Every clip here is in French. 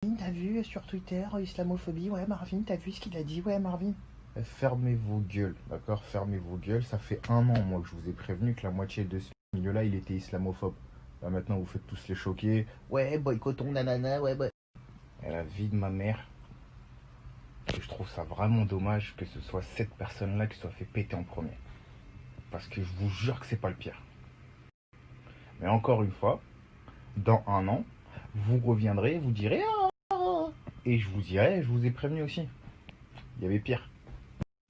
T'as vu sur Twitter, islamophobie, ouais Marvin, t'as vu ce qu'il a dit, ouais Marvin. Fermez vos gueules, d'accord? Fermez vos gueules. Ça fait 1 an, moi, que je vous ai prévenu que la moitié de ce milieu-là, il était islamophobe. Là, maintenant, vous faites tous les choquer. Ouais, boycottons, nanana, ouais, ouais. Et la vie de ma mère. Et je trouve ça vraiment dommage que ce soit cette personne-là qui soit fait péter en premier. Parce que je vous jure que c'est pas le pire. Mais encore une fois, dans 1 an, vous reviendrez, vous direz ah, et je vous dirai, je vous ai prévenu aussi. Il y avait pire.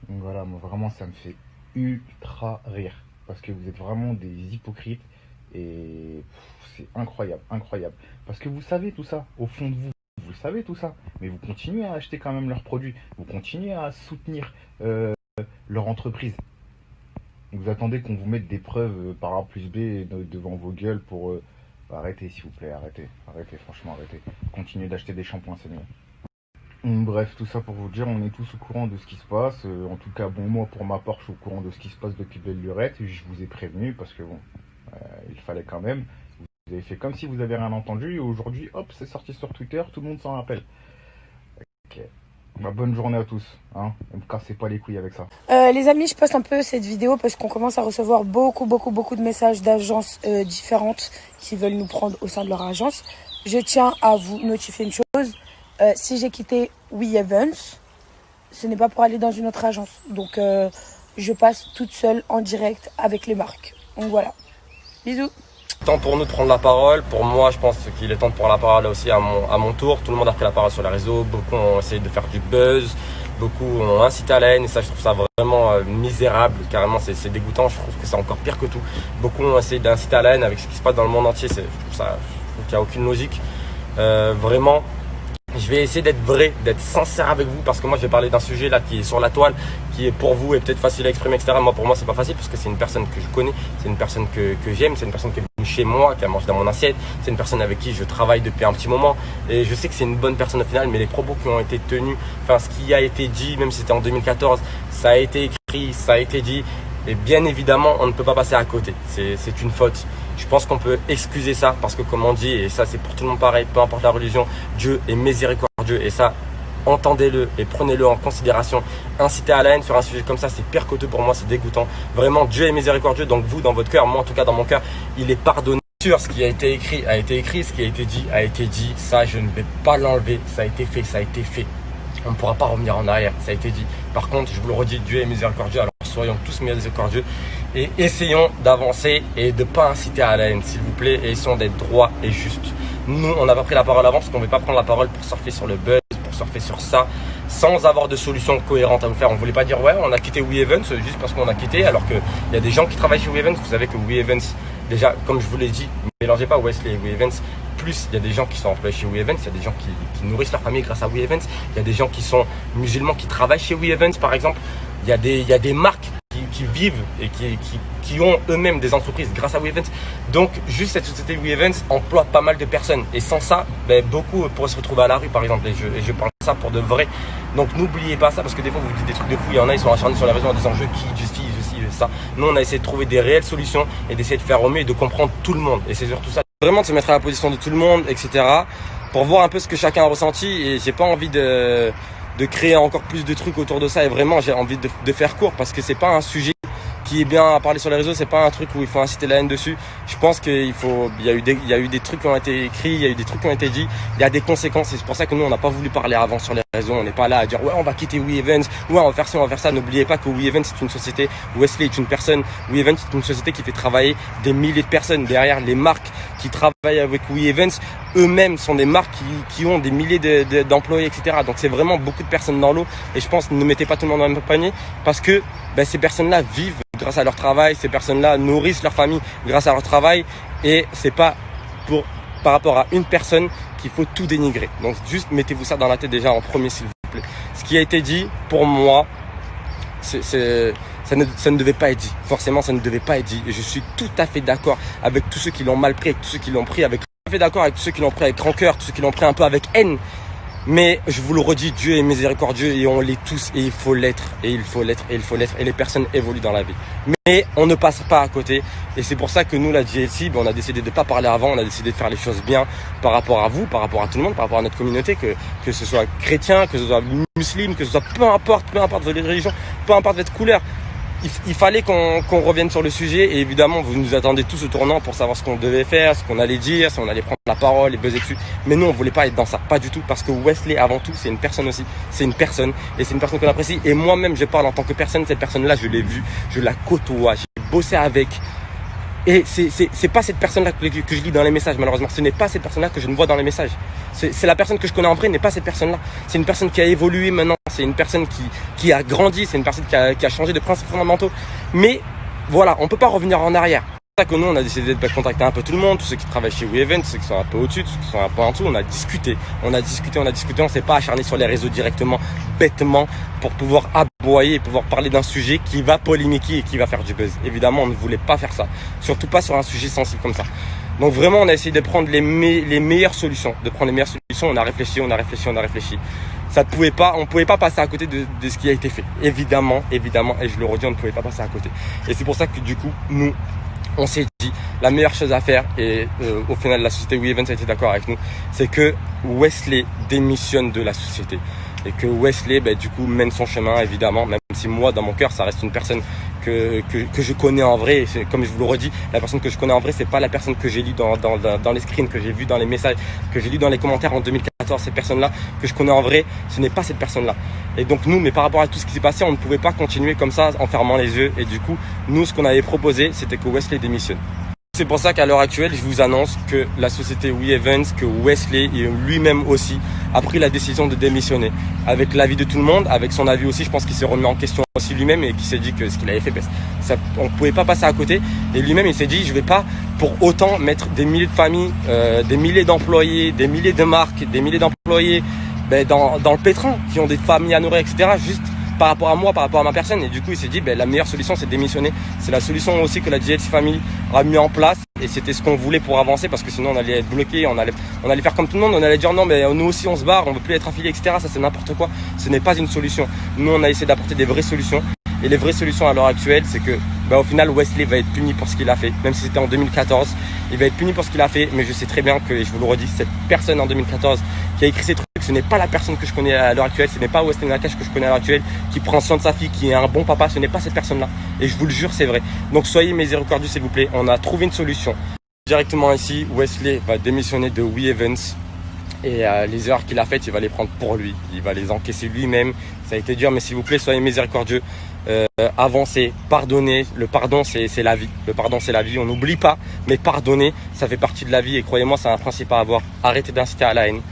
Donc voilà, moi vraiment ça me fait ultra rire. Parce que vous êtes vraiment des hypocrites. Et c'est incroyable, incroyable. Parce que vous savez tout ça, au fond de vous. Vous savez tout ça. Mais vous continuez à acheter quand même leurs produits. Vous continuez à soutenir leur entreprise. Vous attendez qu'on vous mette des preuves par A plus B devant vos gueules pour... Arrêtez s'il vous plaît, arrêtez. Arrêtez, franchement arrêtez. Continuez d'acheter des shampoings, c'est mieux. Bref, tout ça pour vous dire, on est tous au courant de ce qui se passe. En tout cas, bon, moi pour ma part, je suis au courant de ce qui se passe depuis belle lurette. Je vous ai prévenu parce que bon, il fallait quand même. Vous avez fait comme si vous avez rien entendu. Et aujourd'hui, hop, c'est sorti sur Twitter, tout le monde s'en rappelle. Ok. Bah, bonne journée à tous. Hein. Ne me cassez pas les couilles avec ça. Les amis, je poste un peu cette vidéo parce qu'on commence à recevoir beaucoup de messages d'agences différentes qui veulent nous prendre au sein de leur agence. Je tiens à vous notifier une chose. Si j'ai quitté WeEvents, ce n'est pas pour aller dans une autre agence. Donc, je passe toute seule en direct avec les marques. Donc voilà. Bisous. Temps pour nous de prendre la parole. Pour moi, je pense qu'il est temps de prendre la parole aussi à mon tour. Tout le monde a pris la parole sur les réseaux. Beaucoup ont essayé de faire du buzz. Beaucoup ont incité à la haine. Et ça, je trouve ça vraiment misérable. Carrément, c'est dégoûtant. Je trouve que c'est encore pire que tout. Beaucoup ont essayé d'inciter à la haine avec ce qui se passe dans le monde entier. Je trouve qu'il n'y a aucune logique. Vraiment. Je vais essayer d'être vrai, d'être sincère avec vous parce que moi je vais parler d'un sujet là qui est sur la toile, qui est pour vous et peut-être facile à exprimer, etc. Moi pour moi c'est pas facile parce que c'est une personne que je connais, c'est une personne que j'aime, c'est une personne qui est venue chez moi, qui a mangé dans mon assiette, c'est une personne avec qui je travaille depuis un petit moment et je sais que c'est une bonne personne au final, mais les propos qui ont été tenus, enfin ce qui a été dit, même si c'était en 2014, ça a été écrit, ça a été dit et bien évidemment on ne peut pas passer à côté, c'est une faute. Je pense qu'on peut excuser ça parce que comme on dit, et ça c'est pour tout le monde pareil, peu importe la religion, Dieu est miséricordieux et ça, entendez-le et prenez-le en considération. Inciter à la haine sur un sujet comme ça, c'est pire que tout pour moi, c'est dégoûtant. Vraiment, Dieu est miséricordieux, donc vous dans votre cœur, moi en tout cas dans mon cœur, il est pardonné. Sûr, ce qui a été écrit a été écrit, ce qui a été dit a été dit, ça je ne vais pas l'enlever, ça a été fait, ça a été fait. On ne pourra pas revenir en arrière, ça a été dit. Par contre, je vous le redis, Dieu est miséricordieux, alors soyons tous miséricordieux et essayons d'avancer et de ne pas inciter à la haine, s'il vous plaît, et essayons d'être droits et justes. Nous, on n'a pas pris la parole avant parce qu'on ne veut pas prendre la parole pour surfer sur le buzz, pour surfer sur ça, sans avoir de solution cohérente à nous faire. On ne voulait pas dire, ouais, on a quitté WeEvents juste parce qu'on a quitté, alors qu'il y a des gens qui travaillent chez WeEvents. Vous savez que WeEvents, déjà, comme je vous l'ai dit, ne mélangez pas Wesley et WeEvents. Plus, il y a des gens qui sont employés chez WeEvents, il y a des gens qui nourrissent leur famille grâce à WeEvents, il y a des gens qui sont musulmans qui travaillent chez WeEvents par exemple, il y a des marques qui vivent et qui ont eux-mêmes des entreprises grâce à WeEvents. Donc juste cette société WeEvents emploie pas mal de personnes et sans ça, beaucoup pourraient se retrouver à la rue par exemple et je parle de ça pour de vrai. Donc n'oubliez pas ça parce que des fois vous dites des trucs de fou, il y en a ils sont acharnés sur les réseaux en disant je quitte, je suis, ça. Nous on a essayé de trouver des réelles solutions et d'essayer de faire au mieux et de comprendre tout le monde et c'est surtout ça. Vraiment de se mettre à la position de tout le monde, etc. pour voir un peu ce que chacun a ressenti et j'ai pas envie de créer encore plus de trucs autour de ça et vraiment j'ai envie de faire court parce que c'est pas un sujet qui est bien à parler sur les réseaux, c'est pas un truc où il faut inciter la haine dessus. Je pense qu'il y a eu des trucs qui ont été écrits, il y a eu des trucs qui ont été dit, il y a des conséquences et c'est pour ça que nous on n'a pas voulu parler avant sur les réseaux, on n'est pas là à dire ouais on va quitter WeEvents, ouais on va faire ci, on va faire ça. N'oubliez pas que WeEvents c'est une société, Wesley est une personne, WeEvents c'est une société qui fait travailler des milliers de personnes. Derrière les marques qui travaillent avec WeEvents, eux-mêmes sont des marques qui ont des milliers d'employés, etc. Donc c'est vraiment beaucoup de personnes dans l'eau et je pense ne mettez pas tout le monde dans le même panier parce que ces personnes-là vivent grâce à leur travail, ces personnes-là nourrissent leur famille grâce à leur travail et c'est pas par rapport à une personne qu'il faut tout dénigrer. Donc juste mettez-vous ça dans la tête déjà en premier s'il vous plaît. Ce qui a été dit pour moi, ça ne devait pas être dit. Forcément ça ne devait pas être dit et je suis tout à fait d'accord avec tous ceux qui l'ont mal pris, avec tous ceux qui l'ont pris avec tout à fait d'accord avec tous ceux qui l'ont pris avec rancœur, tous ceux qui l'ont pris un peu avec haine. Mais je vous le redis, Dieu est miséricordieux et on l'est tous et il faut l'être et il faut l'être et il faut l'être et les personnes évoluent dans la vie. Mais on ne passe pas à côté et c'est pour ça que nous, la JLC, on a décidé de ne pas parler avant, on a décidé de faire les choses bien par rapport à vous, par rapport à tout le monde, par rapport à notre communauté, que ce soit chrétien, que ce soit musulman, que ce soit peu importe votre religion, peu importe votre couleur. Il fallait qu'on revienne sur le sujet et évidemment vous nous attendez tous au tournant pour savoir ce qu'on devait faire, ce qu'on allait dire, si on allait prendre la parole et buzzer dessus. Mais nous on voulait pas être dans ça, pas du tout, parce que Wesley avant tout c'est une personne aussi, c'est une personne et c'est une personne qu'on apprécie et moi-même je parle en tant que personne, cette personne-là je l'ai vue, je la côtoie, j'ai bossé avec. Et c'est pas cette personne-là que je lis dans les messages, malheureusement. Ce n'est pas cette personne-là que je ne vois dans les messages. C'est la personne que je connais en vrai, n'est pas cette personne-là. C'est une personne qui a évolué maintenant. C'est une personne qui a grandi. C'est une personne qui a changé de principes fondamentaux. Mais voilà, on peut pas revenir en arrière. C'est pour ça que nous, on a décidé de contacter un peu tout le monde, tous ceux qui travaillent chez WeEvents, ceux qui sont un peu au-dessus, ceux qui sont un peu en dessous. On a discuté. On s'est pas acharné sur les réseaux directement, bêtement, pour pouvoir aboyer et pouvoir parler d'un sujet qui va polémiquer et qui va faire du buzz. Évidemment, on ne voulait pas faire ça. Surtout pas sur un sujet sensible comme ça. Donc vraiment, on a essayé de prendre les meilleures solutions. On a réfléchi. On pouvait pas passer à côté de ce qui a été fait. Évidemment, et je le redis, on ne pouvait pas passer à côté. Et c'est pour ça que du coup, nous, on s'est dit, la meilleure chose à faire, et au final, la société WeEvents a été d'accord avec nous, c'est que Wesley démissionne de la société. Et que Wesley, du coup, mène son chemin, évidemment, même si moi, dans mon cœur, ça reste une personne que je connais en vrai. Et comme je vous le redis, la personne que je connais en vrai, c'est pas la personne que j'ai lu dans les screens, que j'ai vu dans les messages, que j'ai lu dans les commentaires en 2014. Cette personne-là que je connais en vrai, ce n'est pas cette personne-là. Et donc nous, mais par rapport à tout ce qui s'est passé, on ne pouvait pas continuer comme ça en fermant les yeux. Et du coup, nous, ce qu'on avait proposé, c'était que Wesley démissionne. C'est pour ça qu'à l'heure actuelle, je vous annonce que la société WeEvents, que Wesley lui-même aussi a pris la décision de démissionner. Avec l'avis de tout le monde, avec son avis aussi, je pense qu'il s'est remis en question aussi lui-même et qu'il s'est dit que ce qu'il avait fait, on ne pouvait pas passer à côté. Et lui-même, il s'est dit, je ne vais pas pour autant mettre des milliers de familles, des milliers d'employés, des milliers de marques, des milliers d'employés dans le pétrin, qui ont des familles à nourrir, etc. Juste par rapport à moi, par rapport à ma personne. Et du coup, il s'est dit, la meilleure solution, c'est de démissionner. C'est la solution aussi que la JLC Family a mis en place. Et c'était ce qu'on voulait pour avancer, parce que sinon, on allait être bloqué, on allait faire comme tout le monde. On allait dire, non, mais nous aussi, on se barre, on veut plus être affilié, etc. Ça, c'est n'importe quoi. Ce n'est pas une solution. Nous, on a essayé d'apporter des vraies solutions. Et les vraies solutions à l'heure actuelle, c'est que au final, Wesley va être puni pour ce qu'il a fait. Même si c'était en 2014, il va être puni pour ce qu'il a fait. Mais je sais très bien que, et je vous le redis, cette personne en 2014 qui a écrit ces trucs, ce n'est pas la personne que je connais à l'heure actuelle. Ce n'est pas Wesley Nakache que je connais à l'heure actuelle, qui prend soin de sa fille, qui est un bon papa. Ce n'est pas cette personne-là. Et je vous le jure, c'est vrai. Donc soyez miséricordieux, s'il vous plaît. On a trouvé une solution. Directement ici, Wesley va démissionner de WeEvents. Et les erreurs qu'il a faites, il va les prendre pour lui. Il va les encaisser lui-même. Ça a été dur, mais s'il vous plaît, soyez miséricordieux. Avancez, pardonnez. Le pardon, c'est la vie. Le pardon, c'est la vie. On n'oublie pas, mais pardonner, ça fait partie de la vie. Et croyez-moi, c'est un principe à avoir. Arrêtez d'inciter à la haine.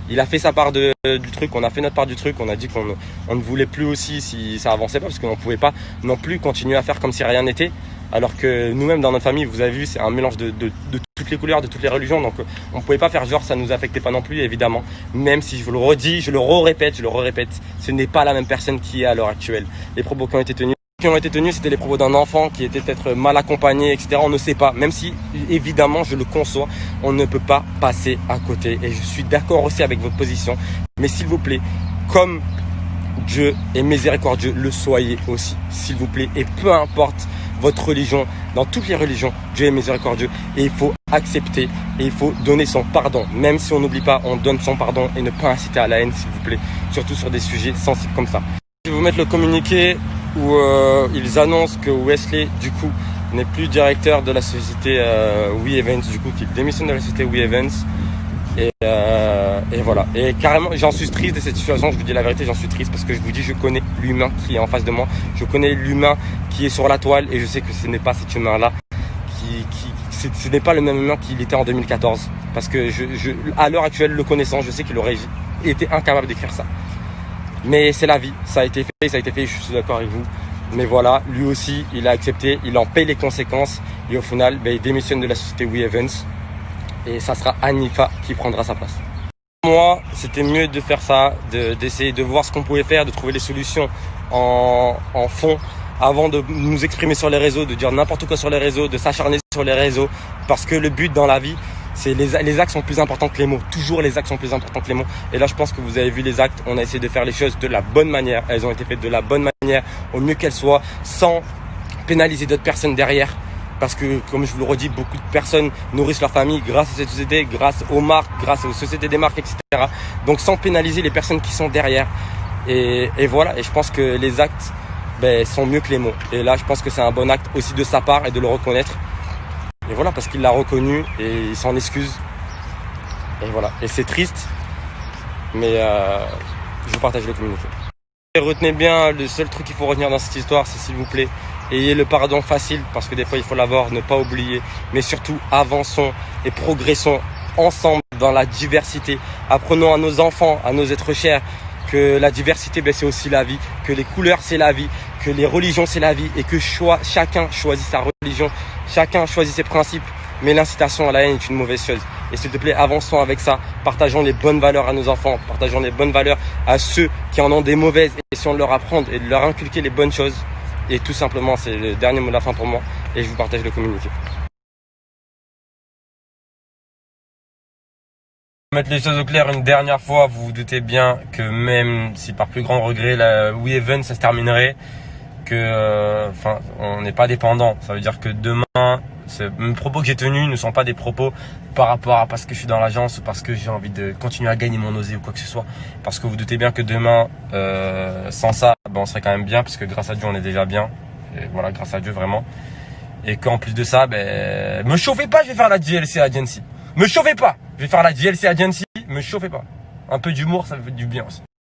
Il a fait sa part du truc, on a fait notre part du truc. On a dit qu'on ne voulait plus aussi si ça avançait pas, parce qu'on ne pouvait pas non plus continuer à faire comme si rien n'était. Alors que nous-mêmes dans notre famille, vous avez vu, c'est un mélange de toutes les couleurs, de toutes les religions. Donc on ne pouvait pas faire genre, ça ne nous affectait pas non plus, évidemment. Même si je vous le redis, je le répète, ce n'est pas la même personne qui est à l'heure actuelle. Les propos qui ont été tenus, c'était les propos d'un enfant qui était peut-être mal accompagné, etc. On ne sait pas, même si évidemment je le conçois, on ne peut pas passer à côté. Et je suis d'accord aussi avec votre position. Mais s'il vous plaît, comme Dieu est miséricordieux, le soyez aussi, s'il vous plaît. Et peu importe votre religion, dans toutes les religions, Dieu est miséricordieux et il faut accepter et il faut donner son pardon. Même si on n'oublie pas, on donne son pardon et ne pas inciter à la haine, s'il vous plaît. Surtout sur des sujets sensibles comme ça. Je vais vous mettre le communiqué où ils annoncent que Wesley, du coup, n'est plus directeur de la société WeEvents, du coup, qu'il démissionne de la société WeEvents. Et voilà. Et carrément, j'en suis triste de cette situation. Je vous dis la vérité, j'en suis triste parce que je vous dis, je connais l'humain qui est en face de moi. Je connais l'humain qui est sur la toile et je sais que ce n'est pas cet humain-là ce n'est pas le même humain qu'il était en 2014. Parce que à l'heure actuelle, le connaissant, je sais qu'il aurait été incapable d'écrire ça. Mais c'est la vie. Ça a été fait, je suis d'accord avec vous. Mais voilà, lui aussi, il a accepté, il en paye les conséquences. Et au final, il démissionne de la société WeEvents. Et ça sera Anifa qui prendra sa place. Moi, c'était mieux de faire ça, d'essayer de voir ce qu'on pouvait faire, de trouver les solutions en fond, avant de nous exprimer sur les réseaux, de dire n'importe quoi sur les réseaux, de s'acharner sur les réseaux. Parce que le but dans la vie, les actes sont plus importants que les mots. Toujours les actes sont plus importants que les mots. Et là, je pense que vous avez vu les actes. On a essayé de faire les choses de la bonne manière. Elles ont été faites de la bonne manière, au mieux qu'elles soient, sans pénaliser d'autres personnes derrière. Parce que, comme je vous le redis, beaucoup de personnes nourrissent leur famille grâce à cette société, grâce aux marques, grâce aux sociétés des marques, etc. Donc, sans pénaliser les personnes qui sont derrière. Et voilà. Et je pense que les actes sont mieux que les mots. Et là, je pense que c'est un bon acte aussi de sa part et de le reconnaître. Et voilà, parce qu'il l'a reconnu et il s'en excuse. Et voilà. Et c'est triste, mais je vous partage le communiqué. Et retenez bien, le seul truc qu'il faut retenir dans cette histoire, c'est s'il vous plaît, ayez le pardon facile, parce que des fois il faut l'avoir, ne pas oublier. Mais surtout, avançons et progressons ensemble dans la diversité. Apprenons à nos enfants, à nos êtres chers, que la diversité, c'est aussi la vie, que les couleurs, c'est la vie, que les religions, c'est la vie, et que chacun choisit sa religion, chacun choisit ses principes, mais l'incitation à la haine est une mauvaise chose. Et s'il te plaît, avançons avec ça, partageons les bonnes valeurs à nos enfants, partageons les bonnes valeurs à ceux qui en ont des mauvaises, et essayons de leur apprendre et de leur inculquer les bonnes choses. Et tout simplement, c'est le dernier mot de la fin pour moi, et je vous partage le communiqué. Mettre les choses au clair une dernière fois, vous vous doutez bien que même si par plus grand regret la We Even ça se terminerait, que on n'est pas dépendant. Ça veut dire que demain, mes propos que j'ai tenus ne sont pas des propos par rapport à parce que je suis dans l'agence ou parce que j'ai envie de continuer à gagner mon osé ou quoi que ce soit. Parce que vous doutez bien que demain, sans ça, on serait quand même bien, parce que grâce à Dieu on est déjà bien. Et voilà, grâce à Dieu vraiment. Et qu'en plus de ça, me chauffez pas, je vais faire la JLC Agency. Me chauffez pas, je vais faire la JLC Agency, me chauffez pas. Un peu d'humour, ça me fait du bien aussi.